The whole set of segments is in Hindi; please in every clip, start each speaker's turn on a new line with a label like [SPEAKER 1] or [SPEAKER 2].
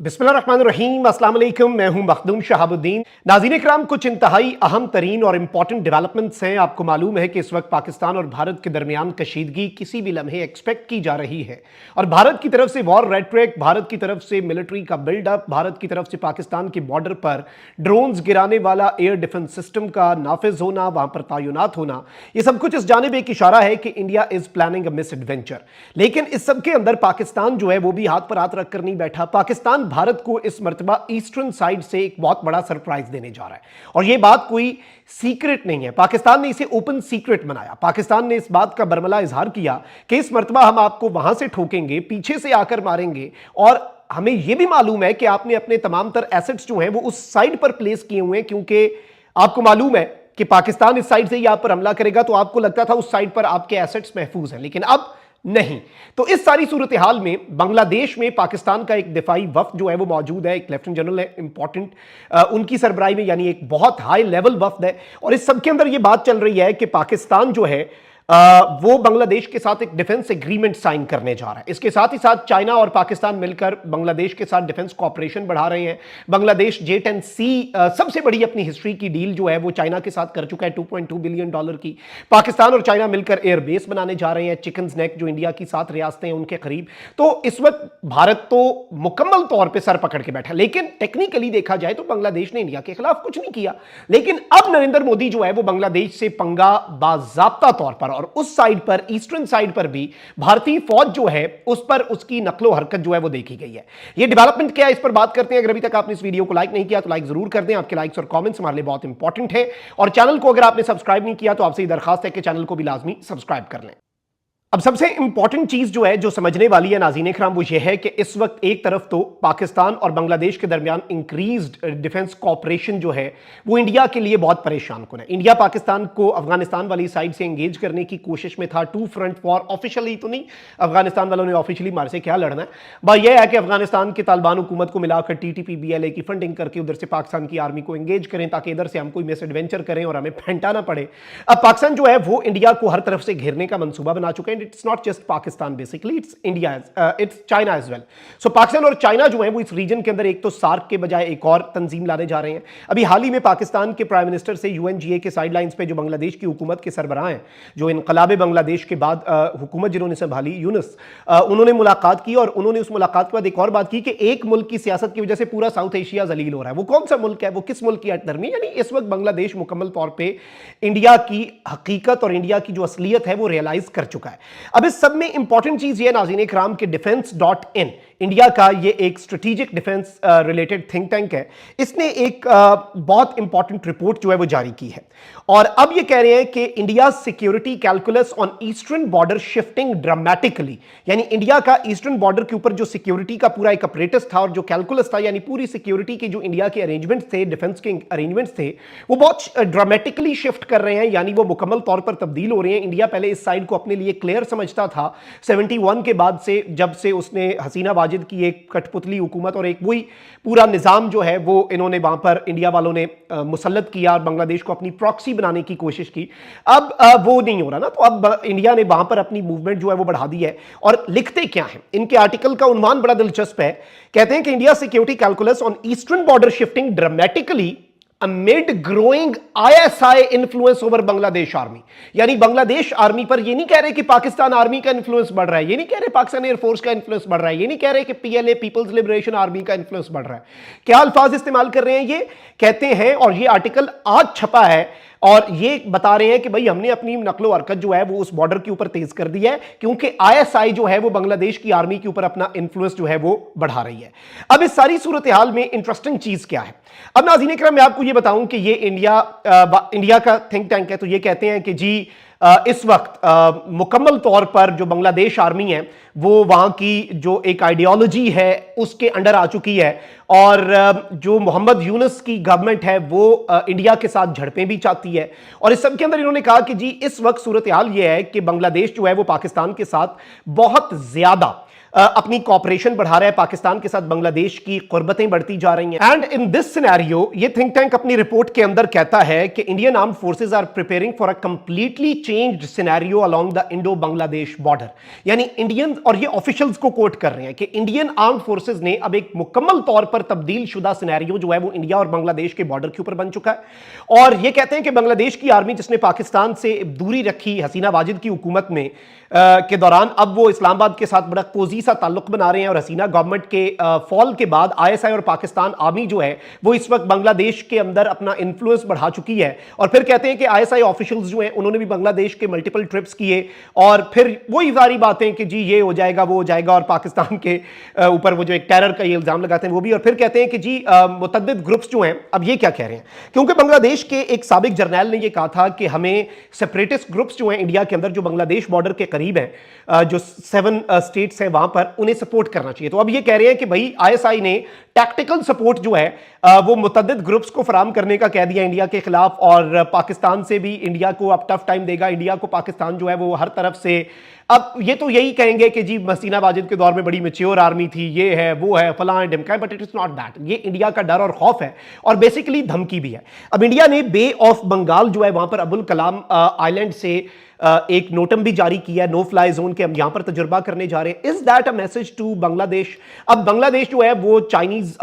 [SPEAKER 1] बिस्मिल्लाहिर्रहमानिर्रहीम, अस्सलाम वालेकुम। मैं हूं मखदूम शहाबुद्दीन। नाज़रीन इकराम, कुछ इंतहाई अहम तरीन और इंपॉर्टेंट डेवलपमेंट्स हैं। आपको मालूम है कि इस वक्त पाकिस्तान और भारत के दरमियान कशीदगी किसी भी लम्हे एक्सपेक्ट की जा रही है और भारत की तरफ से वॉर रेटरिक, भारत की तरफ से मिलिट्री का बिल्डअप, भारत की तरफ से पाकिस्तान के बॉर्डर पर ड्रोन्स गिराने वाला एयर डिफेंस सिस्टम का नाफिज होना, वहां पर तैनात होना, यह सब कुछ इस जानिब एक इशारा है कि India is planning a miss adventure. लेकिन इस सब के अंदर पाकिस्तान जो है वो भी हाथ पर हाथ रखकर नहीं बैठा। पाकिस्तान भारत को इस मर्तबा ईस्टर्न साइड से एक बहुत बड़ा सरप्राइज देने जा रहा है और यह बात कोई सीक्रेट नहीं है। पाकिस्तान ने इसे ओपन सीक्रेट बनाया। पाकिस्तान ने इस बात का बरमला इजहार किया कि इस मर्तबा हम आपको वहां से ठोकेंगे, पीछे से आकर मारेंगे और हमें यह भी मालूम है कि आपने अपने तमाम तर एसेट्स जो हैं वो उस साइड पर प्लेस किए हुए हैं, क्योंकि आपको मालूम है कि पाकिस्तान इस साइड से ही आप पर हमला करेगा तो आपको लगता था उस साइड पर आपके एसेट्स महफूज हैं, लेकिन अब नहीं। तो इस सारी सूरत हाल में बांग्लादेश में पाकिस्तान का एक दिफाई वफ्द जो है वो मौजूद है, एक लेफ्टिनेंट जनरल है इंपॉर्टेंट, उनकी सरबराही में, यानी एक बहुत हाई लेवल वफ्द है। और इस सब के अंदर ये बात चल रही है कि पाकिस्तान जो है वो बांग्लादेश के साथ एक डिफेंस एग्रीमेंट साइन करने जा रहा है। इसके साथ ही साथ चाइना और पाकिस्तान मिलकर बांग्लादेश के साथ डिफेंस कॉपरेशन बढ़ा रहे हैं। बांग्लादेश J-10C सबसे बड़ी अपनी हिस्ट्री की डील जो है वो चाइना के साथ कर चुका है, $2.2 बिलियन की। पाकिस्तान और चाइना मिलकर एयरबेस बनाने जा रहे हैं चिकन्स नेक, जो इंडिया की 7 रियासतें हैं उनके करीब। तो इस वक्त भारत तो मुकम्मल तौर पर सर पकड़ के बैठा, लेकिन टेक्निकली देखा जाए तो बांग्लादेश ने इंडिया के खिलाफ कुछ नहीं किया। लेकिन अब नरेंद्र मोदी जो है वो बांग्लादेश से पंगा बाज़ाब्ता तौर पर और उस साइड पर, ईस्टर्न साइड पर भी भारतीय फौज जो है उस पर उसकी नकलो हरकत जो है वो देखी गई है। ये डेवलपमेंट क्या है, इस पर बात करते हैं। अगर अभी तक आपने इस वीडियो को लाइक नहीं किया तो लाइक जरूर कर दें। आपके लाइक्स और कमेंट्स हमारे लिए बहुत इंपॉर्टेंट है। और चैनल को अगर आपने सब्सक्राइब नहीं किया तो आपसे दरखास्त है कि चैनल को भी लाजमी सब्सक्राइब कर लें। अब सबसे इंपॉर्टेंट चीज जो है, जो समझने वाली है नाज़रीन इकराम, वो ये है कि इस वक्त एक तरफ तो पाकिस्तान और बांग्लादेश के दरमियान इंक्रीज्ड डिफेंस कॉपरेशन जो है वो इंडिया के लिए बहुत परेशान कुन है। इंडिया पाकिस्तान को अफगानिस्तान वाली साइड से एंगेज करने की कोशिश में था। 2 फ्रंट वॉर, ऑफिशियली तो नहीं, अफगानिस्तान वालों ने ऑफिशियली मार से क्या लड़ना है, बात यह है कि अफगानिस्तान की तालिबान हुकूमत को मिलाकर TTP BLA की फंडिंग करके उधर से पाकिस्तान की आर्मी को एंगेज करें ताकि इधर से हम कोई मिस एडवेंचर करें और हमें फेंटा ना पड़े। अब पाकिस्तान जो है वो इंडिया को हर तरफ से घेरने का मंसूबा बना चुके हैं। It's not just Pakistan, basically it's India, it's China as well. So Pakistan और चाइना जो है वो इस रीजन के अंदर एक तो सार्क के बजाय एक और तंजीम लाने जा रहे हैं। अभी हाल ही में पाकिस्तान के प्राइम मिनिस्टर से UNGA के साइडलाइंस पे जो बांग्लादेश की हुकूमत के सरबराह हैं, जो इनकलाब बांग्लादेश के बाद हुकूमत जिन्होंने संभाली, यूनुस, उन्होंने मुलाकात की और उन्होंने उस मुलाकात के बाद एक और बात की कि एक मुल्क की सियासत की वजह से पूरा साउथ एशिया जलील हो रहा है। वो कौन सा मुल्क है, वो किस मुल्क की अटदर्मी, यानी इस वक्त बांग्लादेश मुकम्मल तौर पर इंडिया की हकीकत और इंडिया की जो असलियत है वो रियलाइज कर चुका है। अब इस सब में इंपॉर्टेंट चीज ये नाज़रीन इकराम के defense.in, इंडिया का ये एक strategic defence related think tank है। इसने एक बहुत इंपॉर्टेंट रिपोर्ट जो है वो जारी की है और अब ये कह रहे हैं कि India security calculus on eastern border shifting dramatically, यानी इंडिया का ईस्टर्न बॉर्डर के ऊपर जो सिक्योरिटी का पूरा एक अपरेटस था और जो कैलकुलस था, यानी पूरी सिक्योरिटी के जो इंडिया के अरेंजमेंट्स थे, डिफेंस के अरेंजमेंट्स थे, वो बहुत ड्रामेटिकली शिफ्ट कर रहे हैं, यानी वो मुकम्मल तौर पर तब्दील हो रहे हैं। इंडिया पहले इस साइड को अपने लिए क्लियर समझता था 71 के बाद से, जब से उसने हसीना वाजिद की एक कठपुतली हुकूमत और एक वही पूरा निजाम जो है वो इन्होंने वहां पर इंडिया वालों ने मुसल्लत किया और बांग्लादेश को अपनी प्रॉक्सी बनाने की कोशिश की। अब वो नहीं हो रहा ना, तो अब इंडिया ने वहां पर अपनी मूवमेंट जो है वो बढ़ा दी है। और लिखते क्या है, इनके आर्टिकल का उन्वान बड़ा दिलचस्प है। कहते हैं कि India security calculus on eastern border shifting dramatically amid growing ISI influence over Bangladesh army, यानी बांग्लादेश आर्मी पर ये नहीं कह रहे कि पाकिस्तान आर्मी का इन्फ्लुएंस बढ़ रहा है, ये नहीं कह रहे पाकिस्तान एयरफोर्स का इन्फ्लुएंस बढ़ रहा है, ये नहीं कह रहे कि PLA पीपल्स लिबरेशन आर्मी का इन्फ्लुएंस बढ़ रहा है। क्या अल्फाज इस्तेमाल कर रहे हैं, ये कहते हैं, और ये आर्टिकल आज छपा है और ये बता रहे हैं कि भाई हमने अपनी नकलो हरकत जो है वो उस बॉर्डर के ऊपर तेज कर दी है, क्योंकि ISI जो है वो बांग्लादेश की आर्मी के ऊपर अपना इन्फ्लुएंस जो है वो बढ़ा रही है। अब इस सारी सूरत हाल में इंटरेस्टिंग चीज क्या है, अब नाज़रीन इकराम मैं आपको ये बताऊं कि ये इंडिया का थिंक टैंक है। तो ये कहते हैं कि जी इस वक्त मुकम्मल तौर पर जो बांग्लादेश आर्मी है वो वहां की जो एक आइडियोलॉजी है उसके अंडर आ चुकी है और जो मोहम्मद यूनुस की गवर्नमेंट है वो इंडिया के साथ झड़पें भी चाहती है। और इस सब के अंदर इन्होंने कहा कि जी इस वक्त सूरत हाल ये है कि बांग्लादेश जो है वो पाकिस्तान के साथ बहुत ज्यादा अपनी कॉपरेशन बढ़ा रहा है पाकिस्तान के साथ, बांग्लादेश की कुर्बतें बढ़ती जा रही हैं। एंड इन दिस सिनेरियो ये थिंक टैंक अपनी रिपोर्ट के अंदर कहता है कि Indian armed forces are preparing for a completely changed scenario along the Indo Bangladesh border. यानी इंडियन, और ये ऑफिशियल्स को कोट कर रहे हैं कि इंडियन आर्म्ड फोर्सेस ने अब एक मुकम्मल तौर पर तब्दील शुदा सिनेरियो जो है वो इंडिया और बांग्लादेश के बॉर्डर के ऊपर बन चुका है। और ये कहते हैं कि बांग्लादेश की आर्मी जिसने पाकिस्तान से दूरी रखी हसीना वाजिद की हुकूमत में के दौरान, अब वो इस्लामाबाद के साथ बड़ा कोजी सा ताल्लुक बना रहे हैं। और हसीना गवर्नमेंट के फॉल के बाद आईएसआई और पाकिस्तान आर्मी जो है वो इस वक्त बांग्लादेश के अंदर अपना इन्फ्लुएंस बढ़ा चुकी है। और फिर कहते हैं कि आईएसआई ऑफिशियल्स जो हैं उन्होंने भी बांग्लादेश के मल्टीपल ट्रिप्स किए, और फिर वही सारी बातें कि जी ये हो जाएगा वो हो जाएगा, और पाकिस्तान के ऊपर वो जो एक टेरर का ये इल्जाम लगाते हैं वो भी। और फिर कहते हैं कि जी मुतअद्दिद ग्रुप्स जो हैं, अब ये क्या कह रहे हैं, क्योंकि बांग्लादेश के एक साबिक जर्नैल ने ये कहा था कि हमें सेपरेटिस्ट ग्रुप्स जो हैं इंडिया के अंदर जो बांग्लादेश बॉर्डर के करीब है, जो 7 स्टेट्स हैं वहां पर, उन्हें सपोर्ट करना चाहिए। तो अब ये कह रहे हैं कि भाई आईएसआई ने टैक्टिकल सपोर्ट जो है वो मुतअद्दिद ग्रुप्स को फराहम करने का कह दिया इंडिया के खिलाफ, और पाकिस्तान से भी इंडिया को अब टफ टाइम देगा। इंडिया को पाकिस्तान जो है वो हर तरफ से, अब ये तो यही कहेंगे कि जी हसीना वाजिद के दौर में बड़ी मैच्योर आर्मी थी, ये है वो है फलां ढिमका, but it is not that. ये इंडिया का डर और खौफ है, और बेसिकली धमकी भी है। अब इंडिया ने बे ऑफ बंगाल जो है वहां पर अबुल कलाम आइलैंड से एक नोटम भी जारी किया है, नो फ्लाई जोन के हम यहां पर तजुर्बा करने जा रहे हैं। Is that a message to Bangladesh? अब बांग्लादेश जो है वो चाइनीज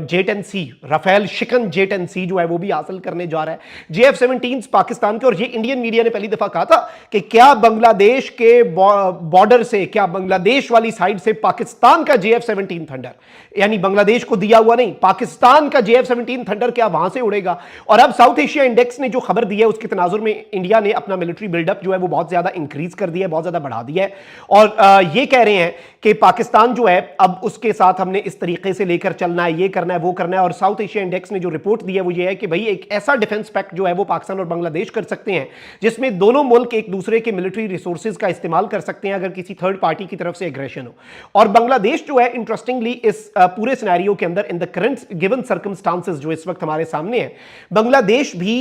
[SPEAKER 1] J-10C, राफेल शिकन J-10C जो है वो भी हासिल करने जा रहा है। JF-17 पाकिस्तान के, और ये इंडियन मीडिया ने पहली दफा कहा था कि क्या बांग्लादेश के बॉर्डर से, क्या बांग्लादेश वाली साइड से पाकिस्तान का JF-17 थंडर, यानी बांग्लादेश को दिया हुआ नहीं, पाकिस्तान का JF-17 थंडर क्या वहां से उड़ेगा? और अब साउथ एशिया इंडेक्स ने जो खबर दी है उसके तनाजुर में इंडिया ने अपना मिलिट्री बिल्डअप जो है वो बहुत ज्यादा इंक्रीज कर दिया है, बहुत ज्यादा बढ़ा दिया है। और ये कह रहे हैं कि पाकिस्तान जो है अब उसके साथ हमने इस तरीके से लेकर चलना है, ये करना है वो करना है। और साउथ एशिया इंडेक्स ने जो रिपोर्ट दी है वो ये है कि भाई एक ऐसा डिफेंस पैक्ट जो है वो पाकिस्तान और बांग्लादेश कर सकते हैं जिसमें दोनों मुल्क एक दूसरे के मिलिट्री रिसोर्सेज का इस्तेमाल कर सकते हैं अगर किसी थर्ड पार्टी की तरफ से एग्रेशन हो। और बांग्लादेश जो है इंटरेस्टिंगली इस पूरे सिनेरियो के अंदर, in the current given circumstances जो इस वक्त हमारे सामने है, बांग्लादेश भी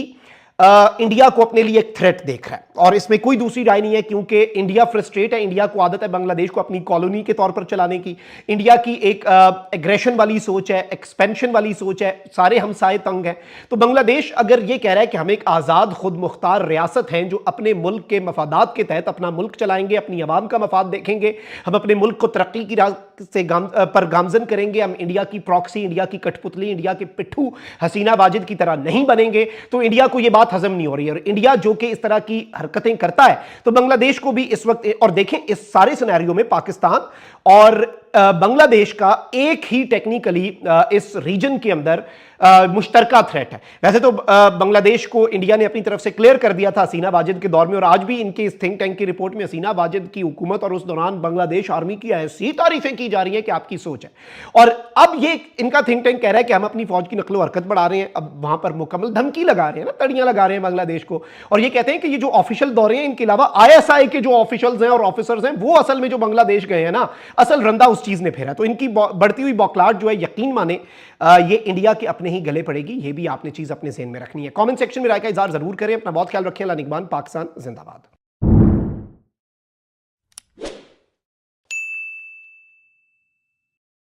[SPEAKER 1] इंडिया को अपने लिए एक थ्रेट देख रहा है। और इसमें कोई दूसरी राय नहीं है, क्योंकि इंडिया फ्रस्ट्रेट है, इंडिया को आदत है बांग्लादेश को अपनी कॉलोनी के तौर पर चलाने की। इंडिया की एक एग्रेशन वाली सोच है, एक्सपेंशन वाली सोच है, सारे हमसाए तंग हैं। तो बांग्लादेश अगर ये कह रहा है कि हम एक आज़ाद खुद मुख्तार रियासत हैं जो अपने मुल्क के मफादात के तहत अपना मुल्क चलाएंगे, अपनी आवाम का मफाद देखेंगे, हम अपने मुल्क को तरक्की की राह से पर गामजन करेंगे, हम इंडिया की प्रॉक्सी, इंडिया की कठपुतली, इंडिया के पिट्ठू हसीना वाजिद की तरह नहीं बनेंगे, तो इंडिया को यह बात हजम नहीं हो रही है। और इंडिया जो कि इस तरह की हरकतें करता है, तो बांग्लादेश को भी इस वक्त, और देखें इस सारे सिनेरियो में पाकिस्तान और बांग्लादेश का एक ही टेक्निकली इस रीजन के अंदर मुश्तरका थ्रेट है। वैसे तो बांग्लादेश को इंडिया ने अपनी तरफ से क्लियर कर दिया था हसीना वाजिद के दौर में, और आज भी इनके इस थिंक टैंक की रिपोर्ट में हसीना वाजिद की हुकूमत और उस दौरान बांग्लादेश आर्मी की ऐसी तारीफें की जा रही है कि आपकी सोच है। और अब ये इनका थिंक टैंक कह रहा है कि हम अपनी फौज की नकलो हरकत बढ़ा रहे हैं, अब वहां पर मुकम्मल धमकी लगा रहे हैं ना, तड़ियां लगा रहे हैं बांग्लादेश को। और ये कहते हैं कि ये जो ऑफिशियल दौरे हैं, इनके अलावा आईएसआई के जो ऑफिशियल्स हैं और ऑफिसर्स हैं, वो असल में जो बांग्लादेश गए हैं ना, असल रंदा उस चीज ने फेरा। तो इनकी बढ़ती हुई बौखलाहट जो है, यकीन माने ये इंडिया के अपने ही गले पड़ेगी। ये भी आपने चीज अपने ज़हन में रखनी है। कमेंट सेक्शन में राय का इज़हार जरूर करें। अपना बहुत ख्याल रखें। अल्लाह निगहबान। पाकिस्तान जिंदाबाद।